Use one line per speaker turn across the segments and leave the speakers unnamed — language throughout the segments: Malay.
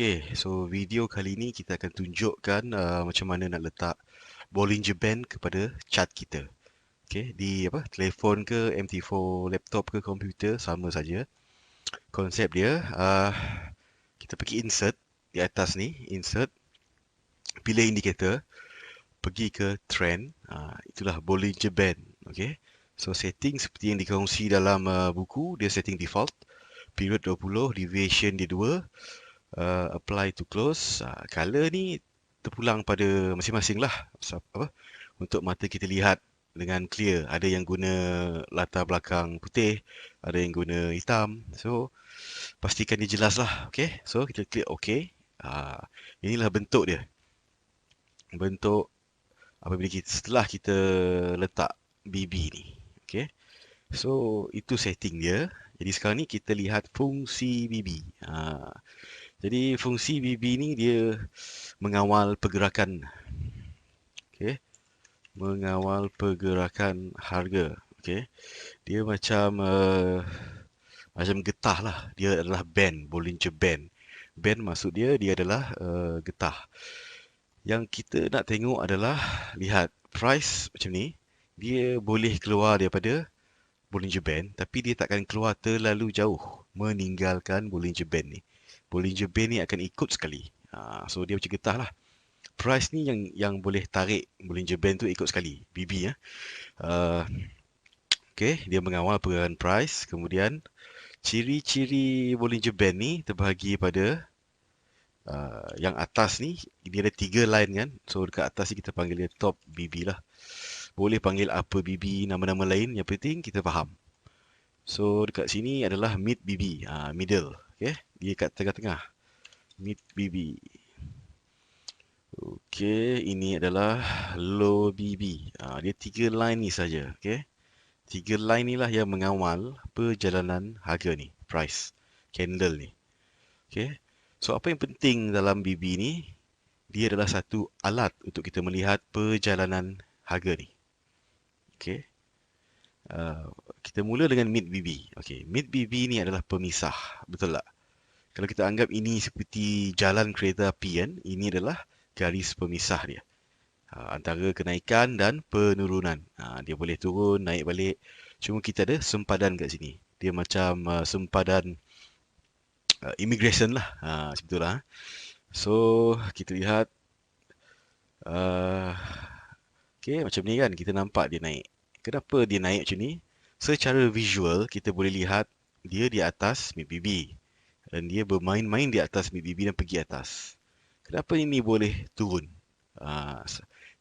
Okay, so video kali ni kita akan tunjukkan macam mana nak letak Bollinger Band kepada chart kita. Okay, di telefon ke, MT4 laptop ke, komputer, sama saja. Konsep dia, kita pergi insert di atas ni, insert, pilih indicator, pergi ke trend, itulah Bollinger Band. Okay, so setting seperti yang dikongsi dalam buku, dia setting default, period 20, deviation dia 2, apply to close. Color ni terpulang pada masing-masing lah. Untuk mata kita lihat dengan clear. Ada yang guna latar belakang putih, ada yang guna hitam. So pastikan dia jelas lah. Okay, so kita klik OK. Inilah bentuk dia. Bentuk apabila setelah kita letak BB ni. Okay, so itu setting dia. Jadi sekarang ni kita lihat fungsi BB. Jadi fungsi BB ni dia mengawal pergerakan, okey, mengawal pergerakan harga, okey. Dia macam getah lah. Dia adalah band, Bollinger Band. Band maksud dia adalah getah. Yang kita nak tengok adalah lihat price macam ni, dia boleh keluar daripada Bollinger Band, tapi dia takkan keluar terlalu jauh meninggalkan Bollinger Band ni. Bollinger Band ni akan ikut sekali. So dia macam getah lah. Price ni yang boleh tarik Bollinger Band tu ikut sekali. BB ya. Okay, dia mengawal pergerakan price. Kemudian ciri-ciri Bollinger Band ni terbahagi pada yang atas ni, dia ada 3 line kan. So dekat atas ni kita panggil dia top BB lah. Boleh panggil upper BB, nama-nama lain. Yang penting kita faham. So dekat sini adalah mid BB, middle. Okay, dia kat tengah-tengah. Mid BB. Okey, ini adalah low BB. Dia 3 line ni saja. Okey, 3 line ni lah yang mengawal perjalanan harga ni, price, candle ni. Okey, so apa yang penting dalam BB ni? Dia adalah satu alat untuk kita melihat perjalanan harga ni. Okey, kita mula dengan mid BB. Okey, mid BB ni adalah pemisah, betul tak? Kalau kita anggap ini seperti jalan kereta api kan, ini adalah garis pemisah dia antara kenaikan dan penurunan. Dia boleh turun, naik balik. Cuma kita ada sempadan kat sini. Dia macam sempadan immigration lah. Macam itulah. So kita lihat okay, macam ni kan, kita nampak dia naik. Kenapa dia naik macam ni? Secara visual kita boleh lihat dia di atas mid BB dan dia bermain-main di atas mid BB dan pergi atas. Kenapa ini boleh turun?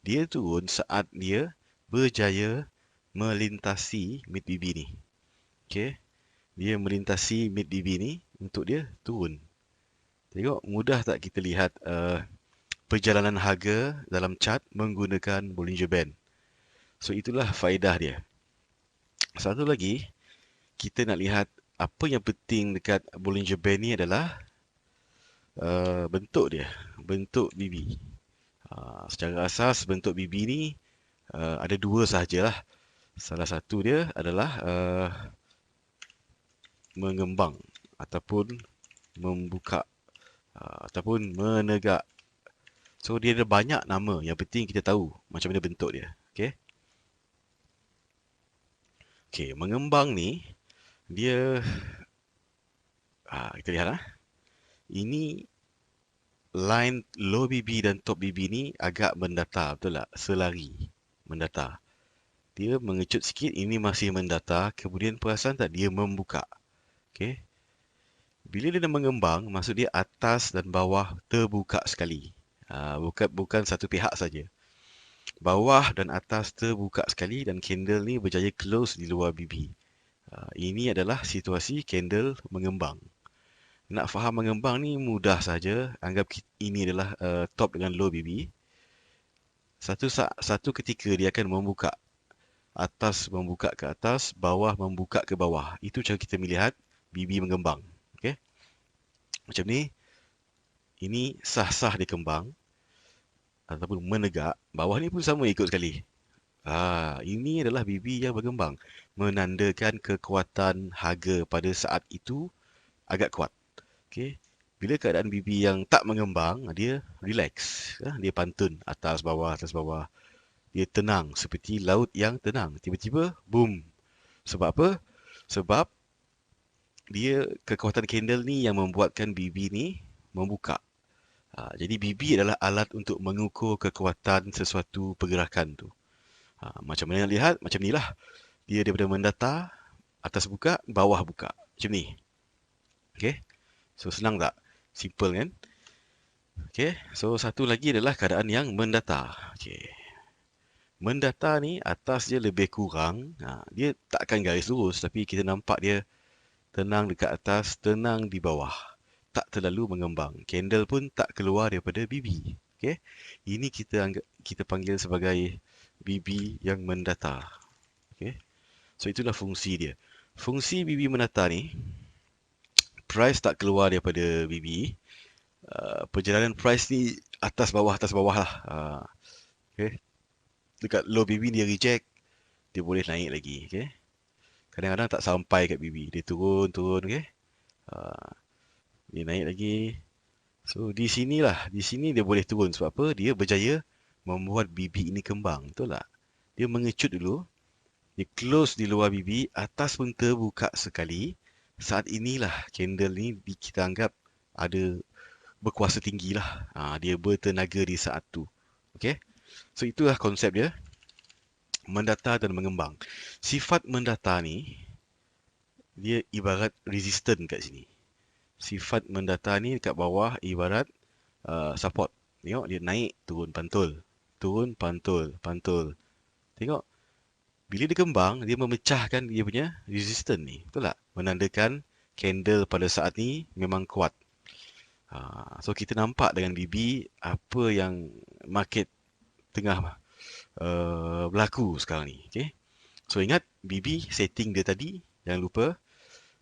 Dia turun saat dia berjaya melintasi mid BB ni. Okey. Dia melintasi mid BB ni untuk dia turun. Tengok mudah tak kita lihat perjalanan harga dalam chart menggunakan Bollinger Band. So itulah faedah dia. Satu lagi, kita nak lihat apa yang penting dekat Bollinger Band ni adalah bentuk dia, bentuk BB. Secara asas bentuk BB ni ada dua sahajalah. Salah satu dia adalah mengembang ataupun membuka ataupun menegak. So dia ada banyak nama, yang penting kita tahu macam mana bentuk dia. Okey. Okey, mengembang ni dia kita lihat ini line low BB dan top BB ni agak mendatar, betul tak? Selari mendatar. Dia mengecut sikit, ini masih mendatar, kemudian perasan tak dia membuka. Okey. Bila dia mengembang, maksud dia atas dan bawah terbuka sekali. Bukan satu pihak saja. Bawah dan atas terbuka sekali dan candle ni berjaya close di luar BB. Ini adalah situasi candle mengembang. Nak faham mengembang ni mudah saja. Anggap ini adalah top dengan low BB. Satu ketika dia akan membuka. Atas membuka ke atas, bawah membuka ke bawah. Itu cara kita melihat BB mengembang. Okay? Macam ni. Ini sah-sah dia kembang. Ataupun menegak. Bawah ni pun sama ikut sekali. Ini adalah BB yang berkembang. Menandakan kekuatan harga pada saat itu agak kuat. Okay. Bila keadaan bibi yang tak mengembang, dia relax. Dia pantun atas bawah, atas bawah. Dia tenang seperti laut yang tenang. Tiba-tiba, boom. Sebab apa? Sebab dia kekuatan candle ni yang membuatkan bibi ni membuka. Jadi bibi adalah alat untuk mengukur kekuatan sesuatu pergerakan tu. Macam mana nak lihat? Macam ni lah. Dia daripada mendatar, atas buka, bawah buka. Macam ni. Okay? So senang tak? Simple kan? Okay? So satu lagi adalah keadaan yang mendatar. Okay. Mendatar ni atas dia lebih kurang. Dia takkan garis lurus, tapi kita nampak dia tenang dekat atas, tenang di bawah. Tak terlalu mengembang. Candle pun tak keluar daripada bibi. Okay? Ini kita panggil sebagai bibi yang mendatar. Okay? So itulah fungsi dia. Fungsi bibi mendatar ni, price tak keluar daripada bibi. Perjalanan price ni atas bawah lah. Okay? Dekat low bibi dia reject, dia boleh naik lagi. Okay? Kadang-kadang tak sampai kat bibi. Dia turun. Okay? Dia naik lagi. So di sini dia boleh turun. Sebab apa? Dia berjaya membuat bibi ini kembang. Betul tak? Dia mengecut dulu. Dia close di luar bibi. Atas pun terbuka sekali. Saat inilah candle ni kita anggap ada berkuasa tinggi lah. Dia bertenaga di saat tu. Okay? So itulah konsep dia. Mendatar dan mengembang. Sifat mendatar ni, dia ibarat resistant kat sini. Sifat mendatar ni dekat bawah ibarat support. Tengok dia naik, turun, pantul. Turun, pantul, pantul. Tengok. Bila dia kembang, dia memecahkan dia punya resistance ni. Betul tak? Menandakan candle pada saat ni memang kuat. So kita nampak dengan BB apa yang market tengah berlaku sekarang ni. Okay? So ingat BB setting dia tadi. Jangan lupa.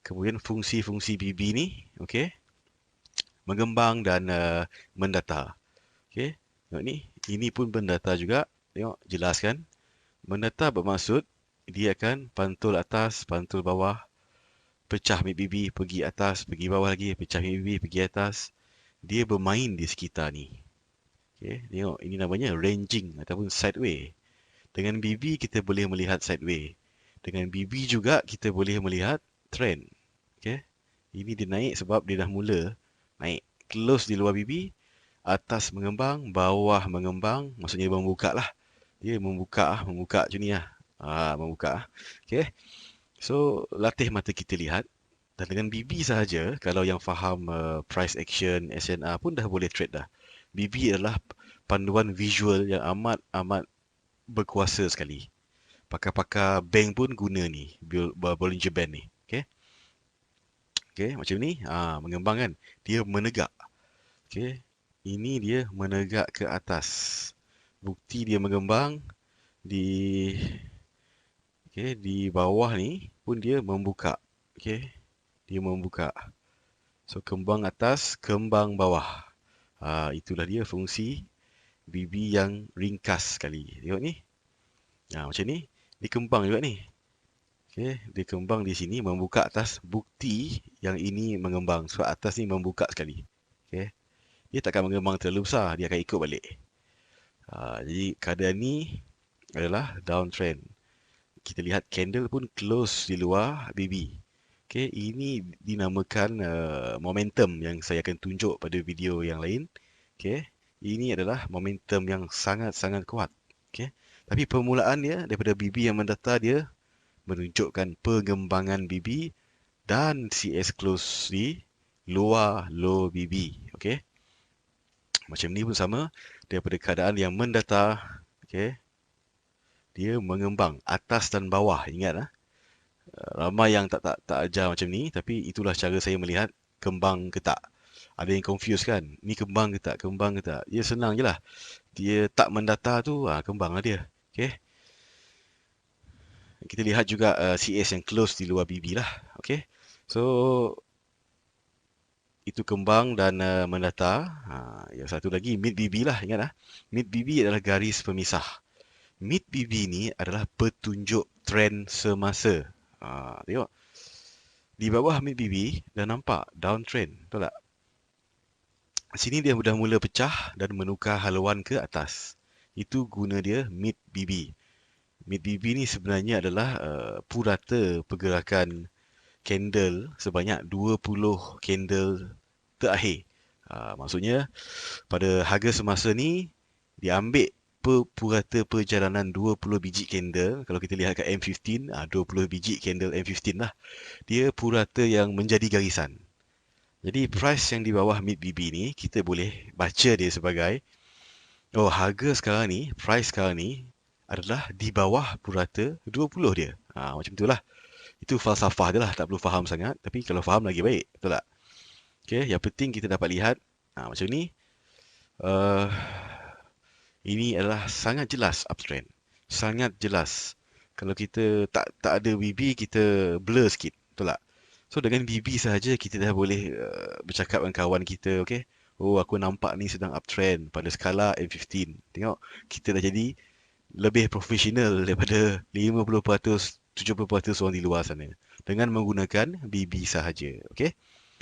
Kemudian fungsi-fungsi BB ni. Okay? Mengembang dan mendatar. Okay? Tengok ni. Ini pun mendatar juga. Tengok jelas kan? Mendatar bermaksud dia akan pantul atas, pantul bawah, pecah BB, pergi atas, pergi bawah lagi, pecah BB, pergi atas. Dia bermain di sekitar ni. Okay, tengok ini namanya ranging ataupun sideway. Dengan BB kita boleh melihat sideway. Dengan BB juga kita boleh melihat trend. Okay, ini dia naik sebab dia dah mula naik. Close di luar BB, atas mengembang, bawah mengembang, maksudnya membuka lah. Dia membuka macam ni lah. Membuka. Okay. So, latih mata kita lihat. Dan dengan BB sahaja, kalau yang faham price action, SNR pun dah boleh trade dah. BB adalah panduan visual yang amat berkuasa sekali. Pakar-pakar bank pun guna ni, Bollinger Band ni. Okay. Okay, macam ni. Mengembang kan. Dia menegak. Okay. Ini dia menegak ke atas. Bukti dia mengembang di bawah ni pun dia membuka. Okay. Dia membuka. So, kembang atas, kembang bawah. Itulah dia fungsi BB yang ringkas sekali. Tengok ni. Macam ni. Dia kembang juga ni. Okay. Dia kembang di sini, membuka atas. Bukti yang ini mengembang. Sebab atas ni membuka sekali. Okay. Dia takkan mengembang terlalu besar. Dia akan ikut balik. Jadi, keadaan ni adalah downtrend. Kita lihat candle pun close di luar BB. Okay, ini dinamakan momentum yang saya akan tunjuk pada video yang lain. Okay, ini adalah momentum yang sangat-sangat kuat. Okay, tapi permulaan dia daripada BB yang mendatar dia menunjukkan pengembangan BB dan CS close di luar low BB. Okay, macam ni pun sama daripada keadaan yang mendatar. Okay, dia mengembang atas dan bawah. Ingat ramai yang tak ajar macam ni, tapi itulah cara saya melihat kembang ke tak. Ada yang confuse kan, ni kembang ke tak, kembang ke tak. Dia senang je lah. Dia tak mendatar tu, kembang lah dia. Okay. Kita lihat juga CS yang close di luar BB lah. Okay. So, itu kembang dan mendatar. Yang satu lagi, mid BB lah. Ingat lah. Mid BB adalah garis pemisah. Mid BB ni adalah petunjuk trend semasa. Tengok. Di bawah mid BB dah nampak downtrend. Betul tak? Sini dia dah mula pecah dan menukar haluan ke atas. Itu guna dia mid BB. Mid BB ni sebenarnya adalah purata pergerakan candle sebanyak 20 candle terakhir. Maksudnya pada harga semasa ni dia ambil purata perjalanan 20 biji candle. Kalau kita lihat kat M15, 20 biji candle M15 lah. Dia purata yang menjadi garisan. Jadi price yang di bawah mid BB ni kita boleh baca dia sebagai harga sekarang ni, price sekarang ni adalah di bawah purata 20 dia. Macam itulah. Itu falsafah je lah, tak perlu faham sangat. Tapi kalau faham lagi baik, betul tak? Okay, yang penting kita dapat lihat macam ni. Uh, ini adalah sangat jelas uptrend. Sangat jelas. Kalau kita tak ada BB, kita blur sikit. Betul tak? So dengan BB sahaja kita dah boleh bercakap dengan kawan kita, okay? Oh, aku nampak ni sedang uptrend pada skala M15. Tengok, kita dah jadi lebih profesional daripada 50%, 70% orang di luar sana dengan menggunakan BB sahaja, okay?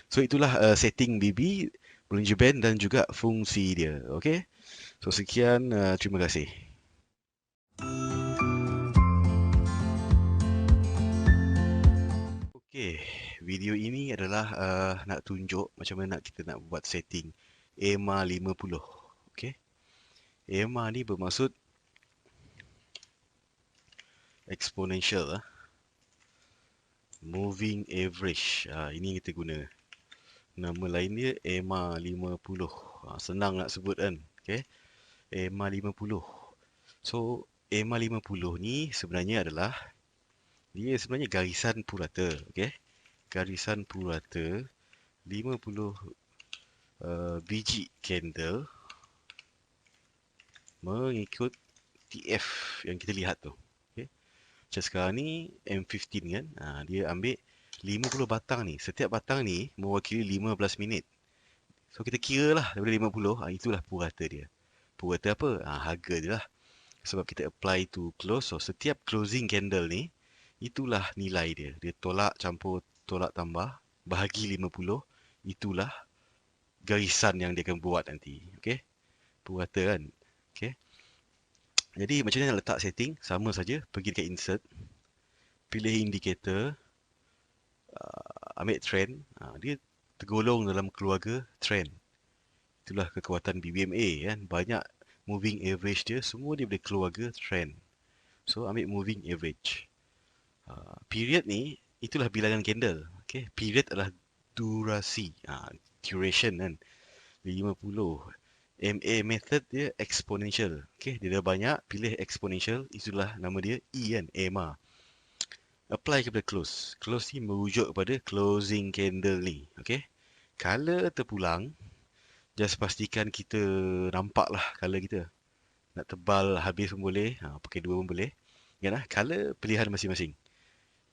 So itulah setting BB, Bollinger Band dan juga fungsi dia, okay? So sekian, terima kasih. Okay, video ini adalah nak tunjuk macam mana kita nak buat setting EMA 50. Okay, EMA ni bermaksud exponential, moving average. Ini kita guna. Nama lain dia EMA 50. Senang nak sebut kan. Okay, EMA 50. So EMA 50 ni sebenarnya adalah dia sebenarnya garisan purata. Okay, garisan purata 50 biji candle mengikut TF yang kita lihat tu. Okay. Macam sekarang ni M15 kan, dia ambil 50 batang ni. Setiap batang ni mewakili 15 minit. So kita kira lah daripada 50, itulah purata dia. Purata apa? Harga dia lah. Sebab kita apply to close, so setiap closing candle ni, itulah nilai dia. Dia tolak campur, tolak tambah, bahagi 50, itulah garisan yang dia akan buat nanti. Okay? Purata kan? Okay? Jadi macam mana nak letak setting? Sama saja, pergi dekat insert, pilih indicator, ambil trend, dia tergolong dalam keluarga trend. Itulah kekuatan BBMA kan. Banyak moving average dia, semua dia boleh keluarga trend. So ambil moving average. Period ni, itulah bilangan candle. Okay? Period adalah durasi. Duration kan. 50. MA method dia exponential. Okay? Dia dah banyak, pilih exponential. Itulah nama dia E kan, EMA. Apply kepada close. Close ni merujuk kepada closing candle ni. Okay? Color terpulang, just pastikan kita nampak lah color kita. Nak tebal habis pun boleh, pakai dua pun boleh. Ingat color pilihan masing-masing.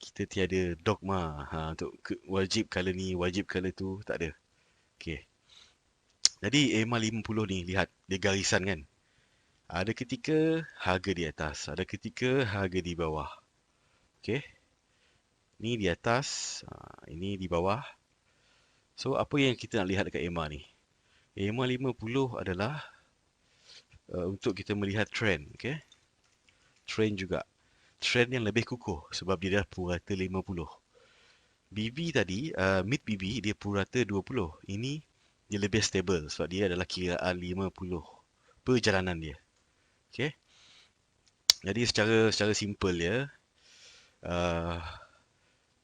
Kita tiada dogma untuk wajib color ni, wajib color tu, tak ada. Okay. Jadi EMA 50 ni, lihat dia garisan kan. Ada ketika harga di atas, ada ketika harga di bawah. Okay. Ni di atas, ini di bawah. So apa yang kita nak lihat dekat EMA ni? EMA 50 adalah untuk kita melihat trend, okay? Trend juga. Trend yang lebih kukuh sebab dia dah purata 50. BB tadi, mid BB dia purata 20. Ini dia lebih stable sebab dia adalah kiraan 50 perjalanan dia. Okay? Jadi secara simple ya,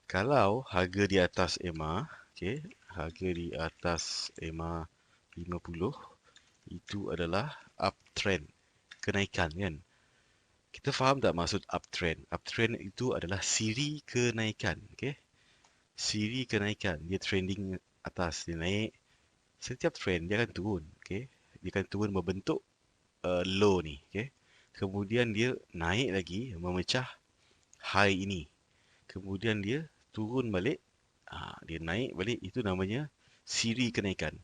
kalau harga di atas EMA, okay, harga di atas EMA 50 itu adalah uptrend, kenaikan kan. Kita faham tak maksud uptrend? Uptrend itu adalah siri kenaikan, okay? Siri kenaikan, dia trending atas, dia naik. Setiap trend dia akan turun, okay? Dia akan turun membentuk low ni, okay? Kemudian dia naik lagi, memecah high ini. Kemudian dia turun balik, dia naik balik, itu namanya siri kenaikan.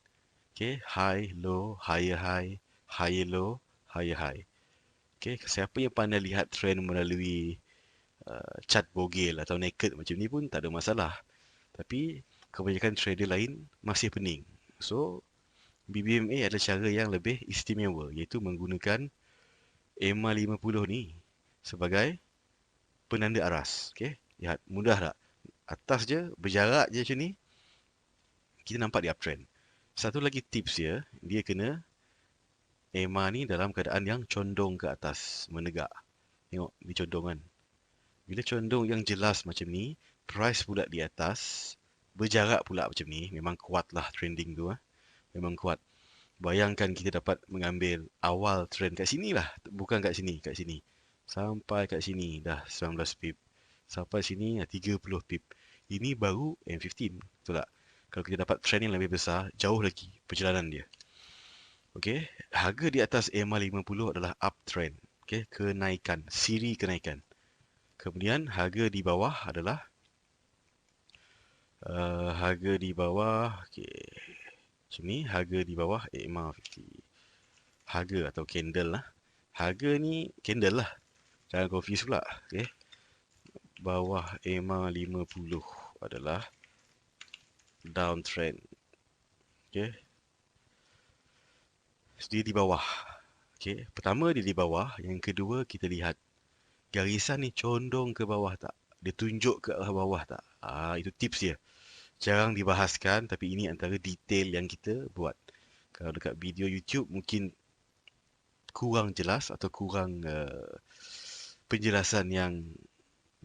Okay, high, low, higher high, higher low, higher high. Okay, siapa yang pandai lihat trend melalui chart bogel atau naked macam ni pun tak ada masalah. Tapi kebanyakan trader lain masih pening. So, BBMA adalah cara yang lebih istimewa, iaitu menggunakan EMA 50 ni sebagai penanda aras. Okey, lihat mudah tak? Atas je, berjarak je macam ni, kita nampak dia uptrend. Satu lagi tips dia kena EMA ni dalam keadaan yang condong ke atas, menegak. Tengok, dia condong kan. Bila condong yang jelas macam ni, price pula di atas, berjarak pula macam ni, memang kuat lah trending tu. Memang kuat. Bayangkan kita dapat mengambil awal trend kat sini lah. Bukan kat sini, kat sini. Sampai kat sini dah 19 pip. Sampai sini 30 pip. Ini baru M15. Betul tak? Kalau kita dapat trend yang lebih besar, jauh lagi perjalanan dia. Okey, harga di atas EMA 50 adalah uptrend. Okey, kenaikan, siri kenaikan. Kemudian harga di bawah adalah harga di bawah, okey, macam ni, harga di bawah EMA 50. Harga atau candle lah. Harga ni candle lah. Jangan confuse pula. Okay. Bawah EMA 50 adalah downtrend. Okay. Dia di bawah. Okay. Pertama dia di bawah. Yang kedua kita lihat garisan ni condong ke bawah tak? Dia tunjuk ke arah bawah tak? Itu tips dia. Jarang dibahaskan tapi ini antara detail yang kita buat. Kalau dekat video YouTube mungkin kurang jelas atau kurang penjelasan yang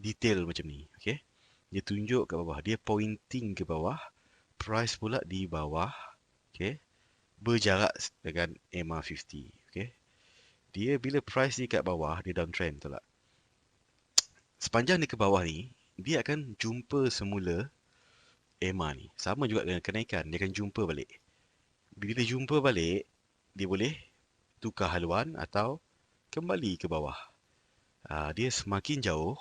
detail macam ni. Okay. Dia tunjuk ke bawah. Dia pointing ke bawah. Price pula di bawah. Okay. Berjarak dengan EMA 50. Okay. Dia bila price ni kat bawah, dia downtrend. Betul tak? Sepanjang dia ke bawah ni, dia akan jumpa semula EMA ni. Sama juga dengan kenaikan. Dia akan jumpa balik. Bila dia jumpa balik, dia boleh tukar haluan atau kembali ke bawah. Dia semakin jauh,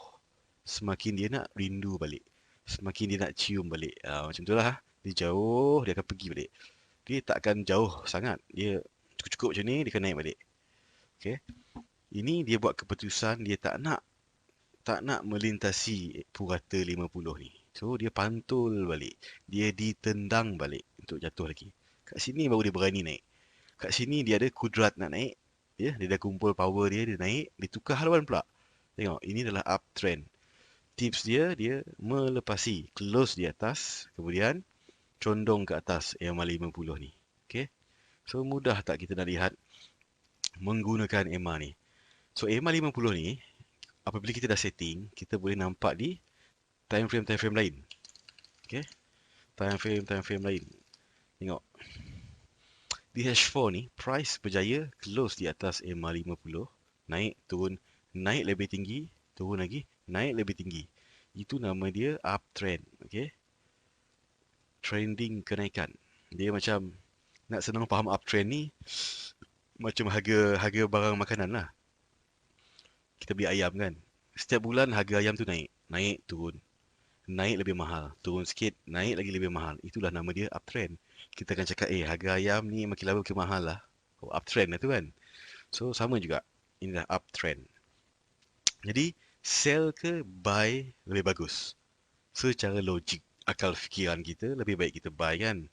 semakin dia nak rindu balik. Semakin dia nak cium balik. Macam tu lah. Dia jauh, dia akan pergi balik. Dia tak akan jauh sangat. Dia cukup-cukup macam ni, dia akan naik balik. Okay. Ini dia buat keputusan, dia tak nak melintasi purata 50 ni. So, dia pantul balik. Dia ditendang balik untuk jatuh lagi. Kat sini baru dia berani naik. Kat sini dia ada kudrat nak naik. Dia dah kumpul power dia naik. Dia tukar haluan pula. Tengok, ini adalah uptrend. Tips dia melepasi, close di atas, kemudian condong ke atas EMA 50 ni. Okay. So, mudah tak kita nak lihat menggunakan EMA ni. So, EMA 50 ni, apabila kita dah setting, kita boleh nampak di time frame lain. Okay. Time frame lain. Tengok. Di H4 ni, price berjaya close di atas EMA 50. Naik, turun, naik lebih tinggi, turun lagi, naik lebih tinggi. Itu nama dia uptrend. Okay. Trending kenaikan. Dia macam, nak senang faham uptrend ni, macam harga barang makanan lah. Kita beli ayam kan. Setiap bulan harga ayam tu naik. Naik, turun. Naik lebih mahal. Turun sikit, naik lagi lebih mahal. Itulah nama dia uptrend. Kita akan cakap, harga ayam ni makin lama makin mahal lah. Uptrend lah tu kan. So, sama juga. Inilah uptrend. Jadi, sell ke buy lebih bagus? Secara logik, akal fikiran kita, lebih baik kita buy kan.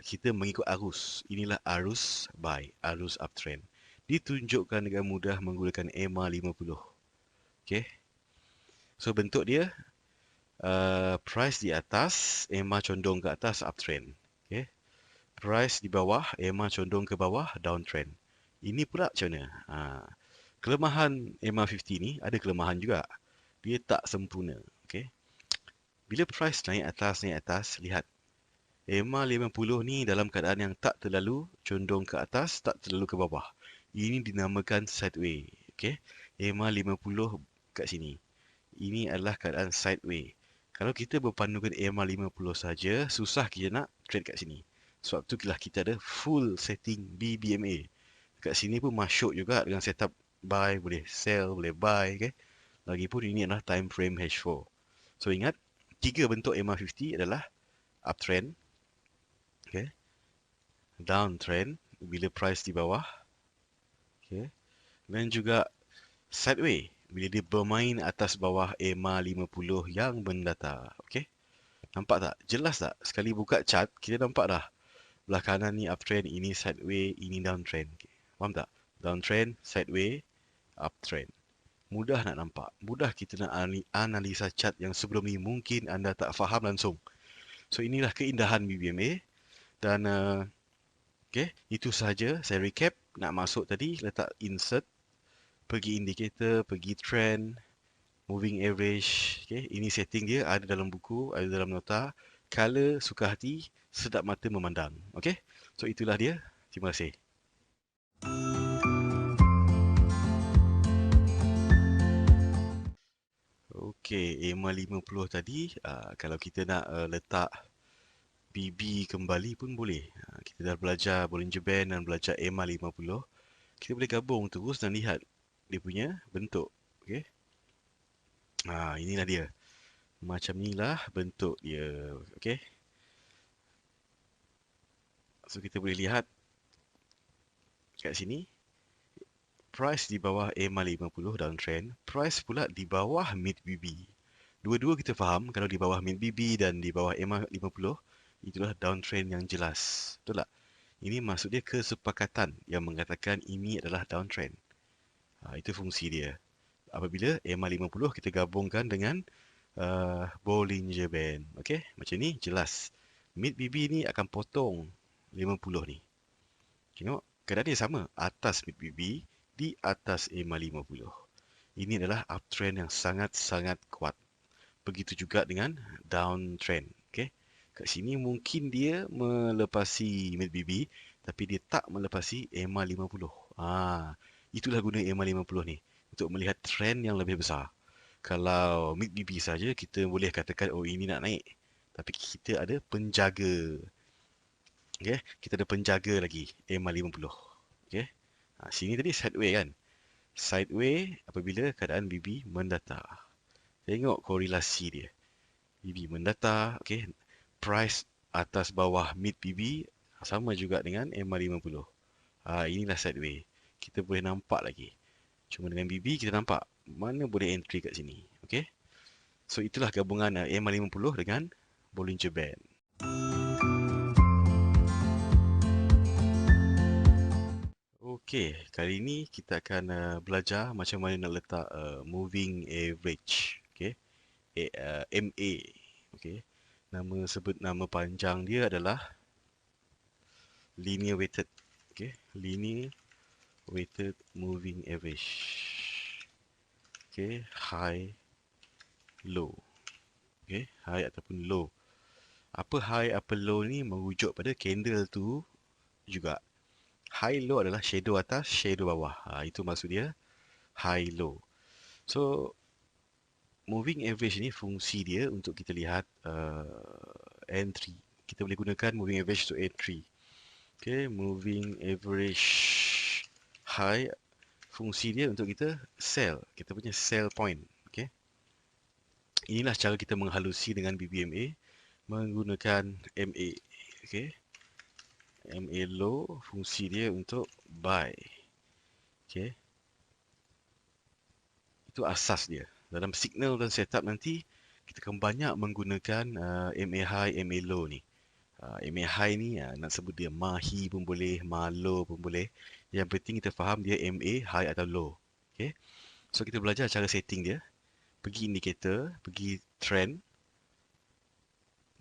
Kita mengikut arus. Inilah arus buy, arus uptrend. Ditunjukkan dengan mudah menggunakan EMA 50. Okay. So, bentuk dia, price di atas, EMA condong ke atas, uptrend. Okay. Price di bawah, EMA condong ke bawah, downtrend. Ini pula macam mana? Kelemahan EMA 50 ni ada kelemahan juga. Dia tak sempurna. Okay. Bila price naik atas, lihat. EMA 50 ni dalam keadaan yang tak terlalu condong ke atas, tak terlalu ke bawah. Ini dinamakan sideway. Okay. EMA 50 kat sini. Ini adalah keadaan sideway. Kalau kita berpandukan EMA 50 saja, susah kita nak trade kat sini. Sebab tu kita ada full setting BBMA. Kat sini pun masuk juga dengan setup buy, boleh sell, boleh buy. Okay? Lagipun ini adalah time frame H4. So ingat, 3 bentuk EMA 50 adalah uptrend, okay, downtrend bila price di bawah, okay, dan juga sideway bila dia bermain atas bawah EMA 50 yang mendatar. Okay? Nampak tak? Jelas tak? Sekali buka chart, kita nampak dah Belah kanan ni uptrend, ini sideway, ini downtrend. Okay. Faham tak? Downtrend, sideway, uptrend. Mudah nak nampak. Mudah kita nak analisa chart yang sebelum ni mungkin anda tak faham langsung. So inilah keindahan BBMA. Dan okay, itu sahaja saya recap. Nak masuk tadi, letak insert, pergi indicator, pergi trend, moving average. Okay, ini setting dia, ada dalam buku, ada dalam nota. Color suka hati, sedap mata memandang. Okay, so itulah dia. Terima kasih. Okey, EMA 50 tadi, kalau kita nak letak BB kembali pun boleh. Kita dah belajar Bollinger Band dan belajar EMA 50. Kita boleh gabung terus dan lihat dia punya bentuk. Okey. Inilah dia. Macam inilah bentuk dia. Okey. So kita boleh lihat kat sini. Price di bawah EMA 50 downtrend. Price pula di bawah mid BB. Dua-dua kita faham kalau di bawah mid BB dan di bawah EMA 50 itulah downtrend yang jelas. Betul tak? Ini maksud dia kesepakatan yang mengatakan ini adalah downtrend. Itu fungsi dia. Apabila EMA 50 kita gabungkan dengan Bollinger Band. Okey, macam ni jelas. Mid BB ni akan potong 50 ni. Tengok, keadaan dia sama. Atas mid BB, di atas EMA 50. Ini adalah uptrend yang sangat-sangat kuat. Begitu juga dengan downtrend. Okay? Kat sini mungkin dia melepasi mid BB, tapi dia tak melepasi EMA 50. Itulah guna EMA 50 ni. Untuk melihat trend yang lebih besar. Kalau mid BB saja, kita boleh katakan, oh ini nak naik. Tapi kita ada penjaga. Okay? Kita ada penjaga lagi, EMA 50. Okay? Sini tadi sideway kan. Sideway apabila keadaan BB mendatar. Tengok korelasi dia. BB mendatar, okay. Price atas bawah mid BB sama juga dengan EMA 50. Inilah sideway. Kita boleh nampak lagi. Cuma dengan BB kita nampak mana boleh entry kat sini. Okay. So itulah gabungan EMA 50 dengan Bollinger Band. Okey, kali ini kita akan belajar macam mana nak letak moving average. Okey. MA. Okey. Nama panjang dia adalah linear weighted. Okey, linear weighted moving average. Okey, high low. Okey, high ataupun low. Apa high apa low ni merujuk pada candle tu juga. High low adalah shadow atas, shadow bawah. Itu maksud dia high low. So moving average ni fungsi dia untuk kita lihat entry. Kita boleh gunakan moving average untuk entry. Okay, moving average high fungsi dia untuk kita sell. Kita punya sell point. Okay. Inilah cara kita menghalusi dengan BBMA menggunakan MA. Okay. MA low fungsi dia untuk buy. Okay. Itu asas dia. Dalam signal dan setup nanti kita akan banyak menggunakan MA high, MA low ni. MA high ni nak sebut dia mahi pun boleh, ma low pun boleh. Yang penting kita faham dia MA high atau low. Okay. So kita belajar cara setting dia. Pergi indicator, pergi trend,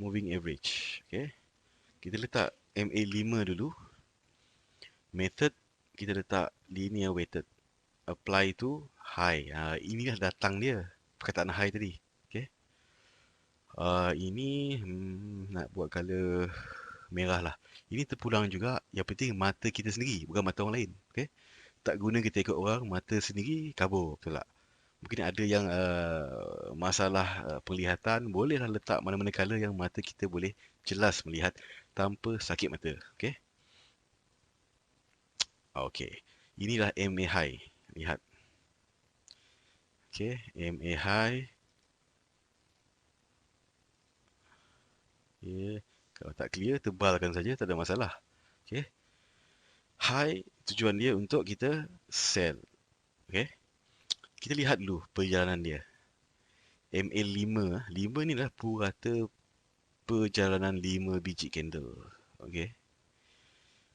moving average. Okay. Kita letak MA 5 dulu. Method kita letak linear weighted. Apply to high. Inilah datang dia. Perkataan high tadi. Okay. Ini nak buat color merah lah. Ini terpulang juga. Yang penting mata kita sendiri, bukan mata orang lain. Okay. Tak guna kita ikut orang, mata sendiri kabur. Betul tak? Mungkin ada yang masalah penglihatan, bolehlah letak mana-mana color yang mata kita boleh jelas melihat tanpa sakit mata. Okay. Okay. Inilah MA high. Lihat. Okay. MA high. Okay. Kalau tak clear, tebalkan saja, tak ada masalah. Okay. High, tujuan dia untuk kita sell. Okay. Kita lihat dulu perjalanan dia. MA5. 5 ni adalah purata perjalanan 5 biji candle. Okay.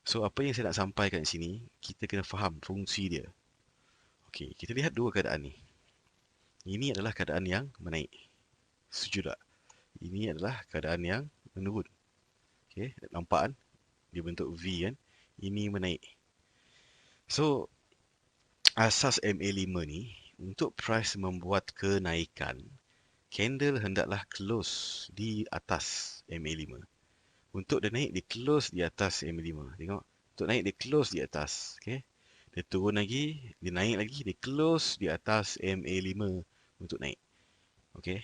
So, apa yang saya nak sampaikan kat sini, kita kena faham fungsi dia. Okey, kita lihat dua keadaan ni. Ini adalah keadaan yang menaik. Setuju tak? Ini adalah keadaan yang menurun. Okey, nampak kan? Dia bentuk V kan? Ini menaik. So, asas MA5 ni, untuk price membuat kenaikan, candle hendaklah close di atas MA5. Untuk dia naik, dia close di atas MA5. Tengok. Untuk naik, dia close di atas. Okay. Dia turun lagi, dia naik lagi, dia close di atas MA5 untuk naik. Okay.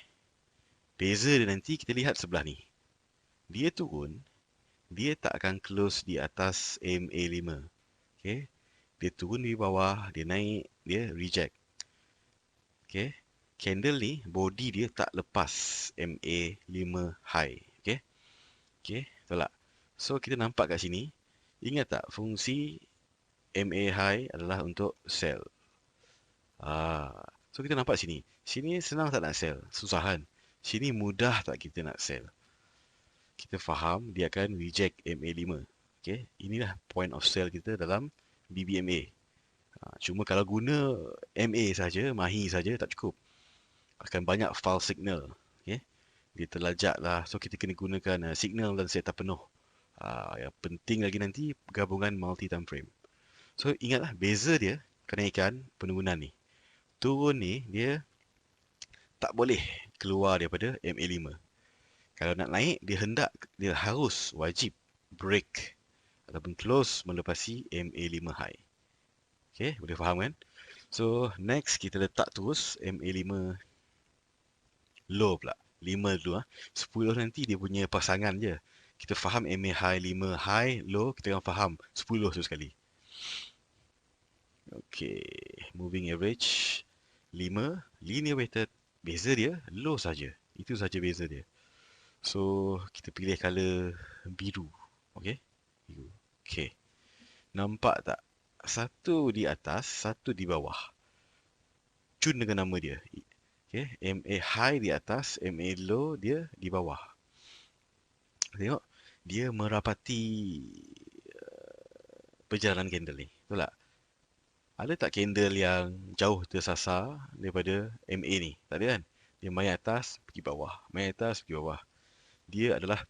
Beza dia nanti kita lihat sebelah ni. Dia turun, dia tak akan close di atas MA5. Okay. Dia turun di bawah, dia naik, dia reject. Okay. Candle ni, body dia tak lepas MA5 high. Okay. Okay, betul tak? So, kita nampak kat sini. Ingat tak, fungsi MA high adalah untuk sell. So, kita nampak sini. Sini senang tak nak sell? Susah kan? Sini mudah tak kita nak sell? Kita faham dia akan reject MA5. Okay, inilah point of sell kita dalam BBMA. Cuma kalau guna MA saja, mahi saja tak cukup. Akan banyak false signal. Okay, dia terlajak lah. So, kita kena gunakan signal dan setup penuh. Yang penting lagi nanti gabungan multi time frame. So, ingatlah beza dia kenaikan penurunan ni. Turun ni dia tak boleh keluar daripada MA5. Kalau nak naik, dia harus wajib break ataupun close melepasi MA5 high. Okay, boleh faham kan? So, next kita letak terus MA5 low pula. 5 dulu 10 nanti dia punya pasangan je. Kita faham MA high, 5 high, low, kita akan faham 10 tu sekali. Okay, moving average 5, linear weighted, beza dia low saja. Itu saja beza dia. So, kita pilih color biru. Okay, biru. Okay, nampak tak? Satu di atas, satu di bawah. Cun dengan nama dia. Okay, MA high di atas, MA low dia di bawah. Tengok, dia merapati perjalanan candle ni. Betul tak? Ada tak candle yang jauh tersasar daripada MA ni? Tak ada kan? Dia main atas, pergi bawah. Main atas, pergi bawah. Dia adalah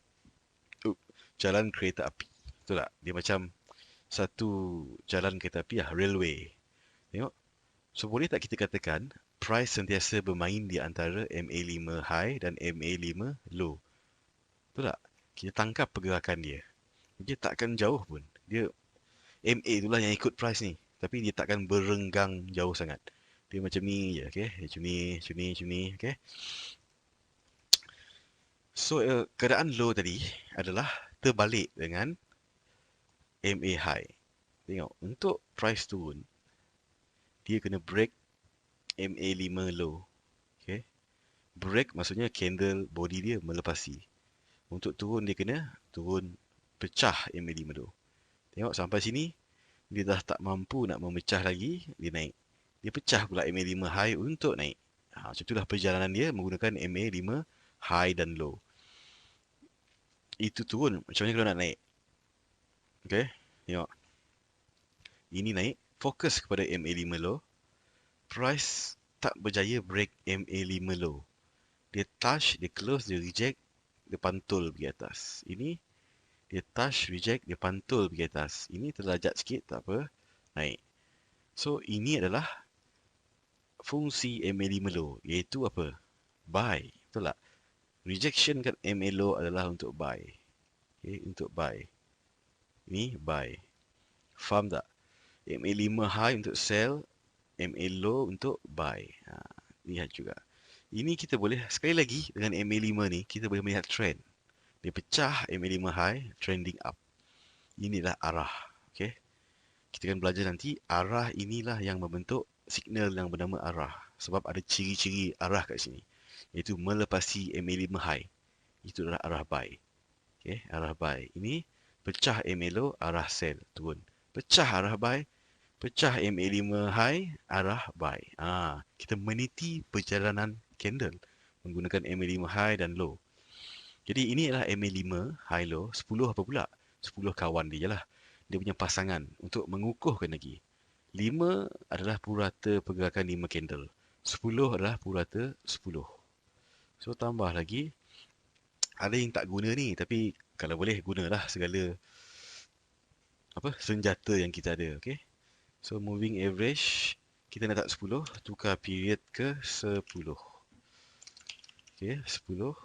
jalan kereta api. Betul tak? Dia macam satu jalan kereta api lah, railway. Tengok. So, boleh tak kita katakan price sentiasa bermain di antara MA5 high dan MA5 low? Betul tak? Kita tangkap pergerakan dia. Dia takkan jauh pun. Dia MA itulah yang ikut price ni. Tapi dia takkan berenggang jauh sangat. Dia macam ni je, okay? Macam ni, okay? So, keadaan low tadi adalah terbalik dengan MA high. Tengok, untuk price turun, dia kena break MA5 low. Okay? Break maksudnya candle body dia melepasi. Untuk turun, dia kena turun pecah MA5 low. Tengok, sampai sini, dia dah tak mampu nak memecah lagi, dia naik. Dia pecah pula MA5 high untuk naik. Macam itulah perjalanan dia menggunakan MA5 high dan low. Itu turun, macam mana kalau nak naik? Okay, tengok. Ini naik, fokus kepada MA5 low. Price tak berjaya break MA5 low. Dia touch, dia close, dia reject, dia pantul pergi atas. Ini, dia touch, reject, dia pantul pergi atas. Ini terlajak sikit, tak apa, naik. So, ini adalah fungsi MA5 low, iaitu apa? Buy, betul tak? Rejection kat MA low adalah untuk buy. Okay, untuk buy. Ini buy. Faham tak? MA5 high untuk sell, MA low untuk buy. Lihat juga. Ini kita boleh, sekali lagi dengan MA5 ni, kita boleh melihat trend. Dia pecah MA5 high, trending up. Inilah arah. Okay? Kita akan belajar nanti, arah inilah yang membentuk signal yang bernama arah. Sebab ada ciri-ciri arah kat sini. Iaitu melepasi MA5 high. Itu adalah arah buy. Okay? Arah buy. Ini pecah MA low, arah sell, turun. Pecah arah buy, pecah MA5 high, arah buy. Kita meniti perjalanan candle menggunakan MA5 high dan low. Jadi ini adalah MA5 high low, 10 apa pula? 10 kawan dia je lah. dia punya pasangan untuk mengukuhkan lagi. 5 adalah purata pergerakan 5 candle. 10 adalah purata 10. So tambah lagi, ada yang tak guna ni, tapi kalau boleh gunalah segala senjata yang kita ada, okey. So moving average, kita nak tak 10, tukar period ke 10. Okey, 10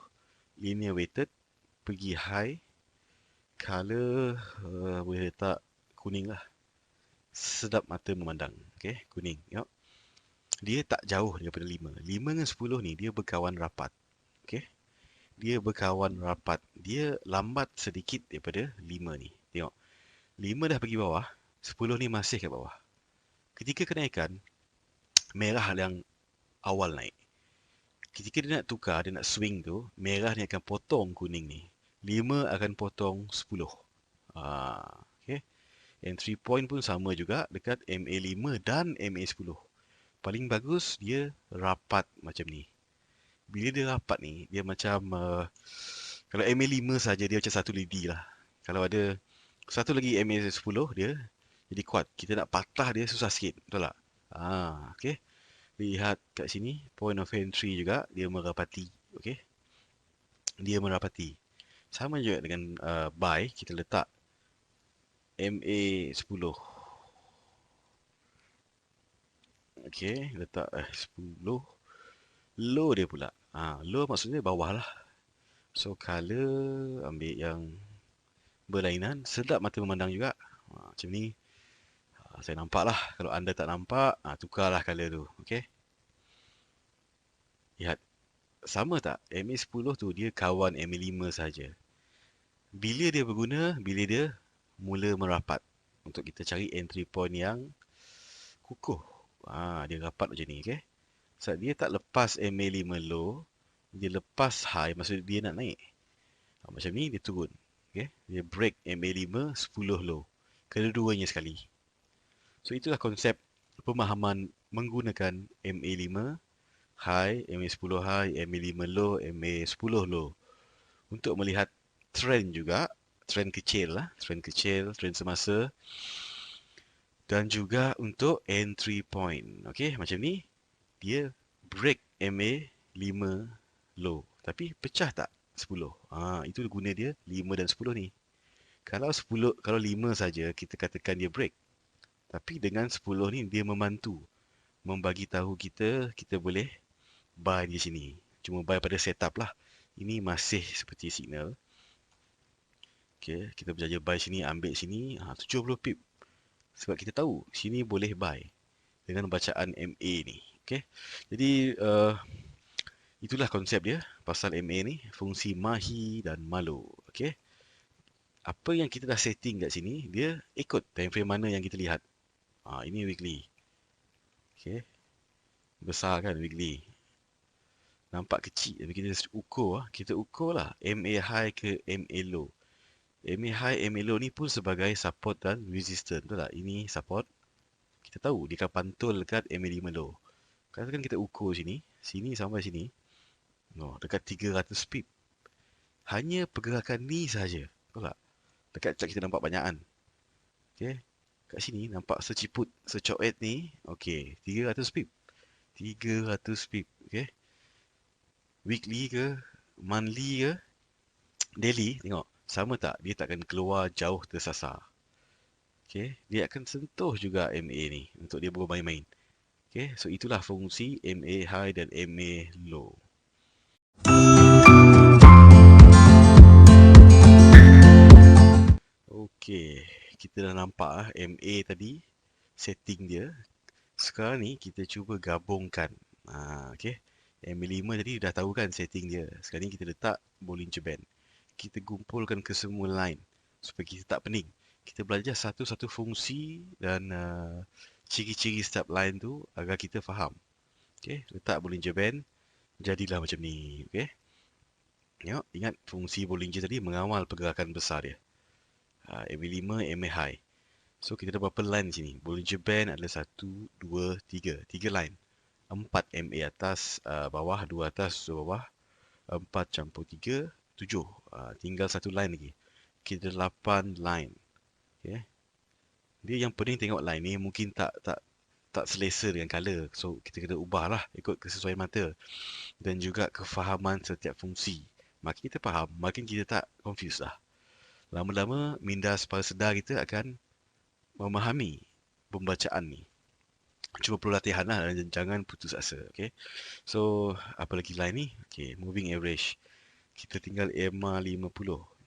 linear weighted, pergi high, color boleh letak kuning lah. Sedap mata memandang. Okey, kuning. Tengok. Dia tak jauh daripada 5. 5 dengan 10 ni dia berkawan rapat. Okey. Dia berkawan rapat. Dia lambat sedikit daripada 5 ni. Tengok. 5 dah pergi bawah, 10 ni masih kat bawah. Ketika kenaikan, merah yang awal naik. Ketika dia nak tukar, dia nak swing tu, merah ni akan potong kuning ni. 5 akan potong 10. Okay. Entry point pun sama juga dekat MA5 dan MA10. Paling bagus dia rapat macam ni. Bila dia rapat ni, dia macam kalau MA5 saja dia macam satu lidi lah. Kalau ada satu lagi MA10 dia jadi kuat. Kita nak patah dia susah sikit, betul tak? Okay. Lihat kat sini, point of entry juga dia merapati. Okay. Dia merapati. Sama juga dengan buy, kita letak MA10. Okay, letak 10. Low dia pula. Low maksudnya bawah lah. So color ambil yang berlainan. Sedap mata memandang juga. Macam ni. Saya nampak lah. Kalau anda tak nampak, tukarlah color tu. Okay. Lihat. Sama tak? MA10 tu dia kawan MA5 saja. Bila dia berguna, bila dia mula merapat. Untuk kita cari entry point yang kukuh. Dia rapat macam ni. Okay. So, dia tak lepas MA5 low. Dia lepas high, maksud dia nak naik. Macam ni dia turun. Okay. Dia break MA5 10 low. Kedua-duanya sekali. So itulah konsep pemahaman menggunakan MA5 high, MA10 high, MA5 low, MA10 low. Untuk melihat trend juga. Trend kecil lah. Trend kecil, trend semasa. Dan juga untuk entry point. Okay, macam ni. Dia break MA5 low. Tapi pecah tak 10? Itu guna dia 5 dan 10 ni. Kalau 5 saja kita katakan dia break. Tapi dengan 10 ni dia membantu membagi tahu kita boleh buy di sini. Cuma buy pada setup lah. Ini masih seperti signal. Okay, kita berjaya buy sini, ambil sini 70 pip. Sebab kita tahu sini boleh buy dengan bacaan MA ni. Okay. Jadi itulah konsep dia pasal MA ni, fungsi mahi dan malu. Okay. Apa yang kita dah setting kat sini, dia ikut time frame mana yang kita lihat. Ini weekly. Okay. Besar kan weekly. Nampak kecil tapi kita ukur. Kita ukur lah MA high ke MA low. MA high, MA low ni pun sebagai support dan resistance. Betul tak? Ini support. Kita tahu dia akan pantul dekat MA5 low. Katakan kita ukur sini. Sini sampai sini. Dekat 300 pip. Hanya pergerakan ni saja. Betul tak? Dekat chart kita nampak banyakan. Okay. Kat sini nampak seciput, secoet ni. Okay. 300 pip. 300 pip. Okay. Weekly ke, monthly ke, daily. Tengok. Sama tak? Dia tak akan keluar jauh tersasar. Okay. Dia akan sentuh juga MA ni. Untuk dia bermain-main. Okay. So itulah fungsi MA high dan MA low. Okay, kita dah nampak MA tadi setting dia. Sekarang ni kita cuba gabungkan. Okay, MA5 tadi dah tahu kan setting dia. Sekarang ni kita letak Bollinger Band. Kita kumpulkan ke semua line supaya kita tak pening. Kita belajar satu-satu fungsi dan ciri-ciri setiap line tu agar kita faham. Okay, letak Bollinger Band, jadilah macam ni. Okay, tengok, ingat fungsi Bollinger tadi mengawal pergerakan besar dia. MA5, MA high. So kita ada berapa line di sini? Bollinger Band adalah 1, 2, 3. 3 line. 4 MA atas, bawah, 2 atas, 2 bawah. 4 campur 3, 7. Tinggal satu line lagi. Kita ada 8 line. Okay. Dia yang penting tengok line ni mungkin tak selesa dengan color. So kita kena ubahlah ikut kesesuaian mata dan juga kefahaman setiap fungsi. Makin kita faham, makin kita tak confuse lah. Lama-lama minda secara sedar kita akan memahami pembacaan ni. Cuma perlu latihan lah dan jangan putus asa. Okay. So apa lagi line ni? Okay, moving average. Kita tinggal EMA 50.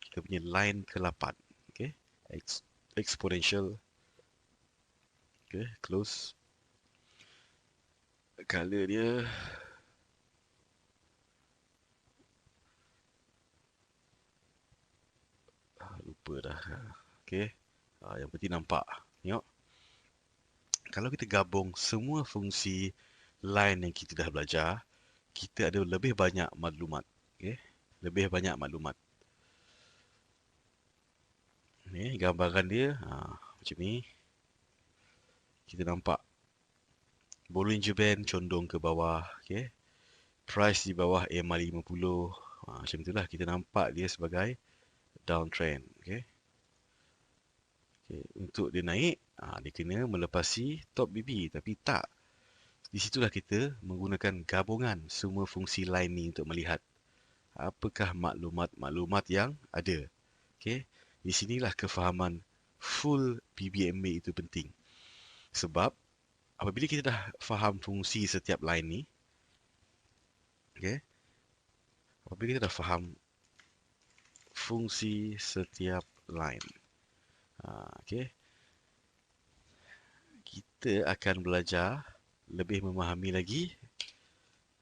Kita punya line ke-8. Okay. Exponential. Okay, close. Color dia lupa dah. Okay. Yang penting nampak. Tengok. Kalau kita gabung semua fungsi line yang kita dah belajar, kita ada lebih banyak maklumat. Okay. Lebih banyak maklumat. Ni gambaran dia. Macam ni. Kita nampak. Bollinger Band condong ke bawah. Okay. Price di bawah EMA 50. Macam itulah kita nampak dia sebagai downtrend. Okay. Okay. Untuk dia naik, dia kena melepasi top BB. Tapi tak. Di situlah kita menggunakan gabungan semua fungsi line ni untuk melihat apakah maklumat-maklumat yang ada. Okay. Di sinilah kefahaman full BBMA itu penting. Sebab apabila kita dah faham fungsi setiap line ni, okay, apabila kita dah faham fungsi setiap line, okay, kita akan belajar lebih memahami lagi.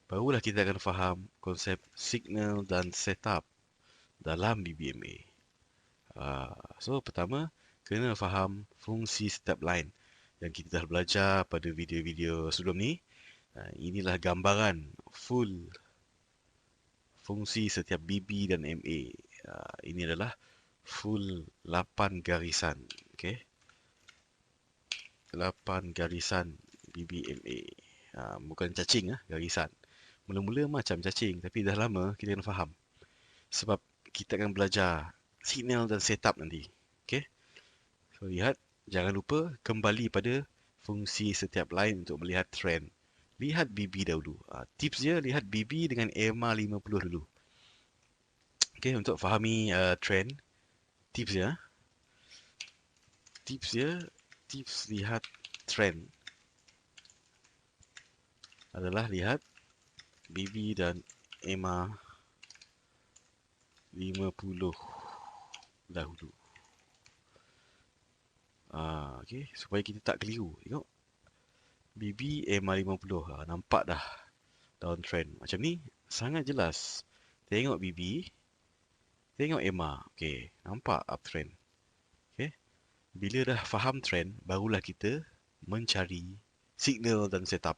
Barulah kita akan faham konsep signal dan setup dalam BBMA. So pertama, kena faham fungsi setiap line yang kita dah belajar pada video-video sebelum ni. Inilah gambaran full fungsi setiap BB dan MA. Ini adalah full 8 garisan. Okay. 8 garisan BBMA. Bukan cacing, garisan. Mula-mula macam cacing, tapi dah lama kita kena faham. Sebab kita akan belajar signal dan setup nanti. Okay. So, lihat. Jangan lupa kembali pada fungsi setiap line untuk melihat trend. Lihat BB dahulu. Tips dia, lihat BB dengan EMA 50 dulu. Okay, untuk fahami trend, tips dia. Tips lihat trend adalah lihat BB dan EMA 50 dahulu. Okay, supaya kita tak keliru. Tengok. BB EMA 50. Nampak dah downtrend. Macam ni, sangat jelas. Tengok BB, tengok EMA. Okay, nampak uptrend. Okay. Bila dah faham trend, barulah kita mencari signal dan setup.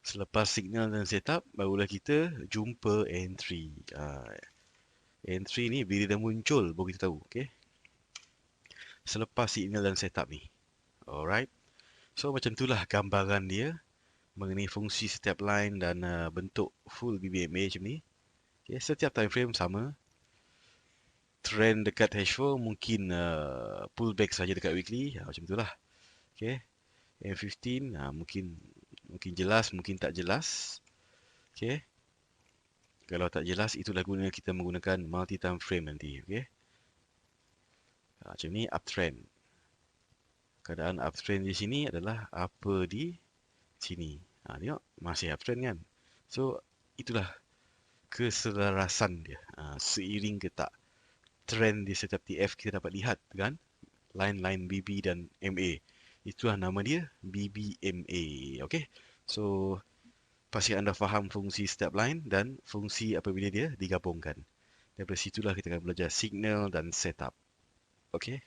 Selepas signal dan setup, barulah kita jumpa entry. Entry ni bila dah muncul, baru kita tahu. Okay. Selepas signal dan setup ni. Alright. So macam itulah gambaran dia mengenai fungsi setiap line dan bentuk full BBMA macam ni. Okay, setiap time frame sama. Trend dekat H4 mungkin pullback saja dekat weekly, macam itulah. Okay. M15 mungkin jelas, mungkin tak jelas. Okay. Kalau tak jelas, itulah guna kita menggunakan multi time frame nanti. Okay. Macam ni uptrend. Keadaan uptrend di sini adalah apa di sini. Tengok, masih uptrend kan. So, itulah keselarasan dia. Seiring ke tak trend di setiap TF kita dapat lihat kan. Line-line BB dan MA. Itulah nama dia BBMA. Okay. So, pastikan anda faham fungsi setiap line dan fungsi apabila dia digabungkan. Daripada situlah kita akan belajar signal dan setup. Okay.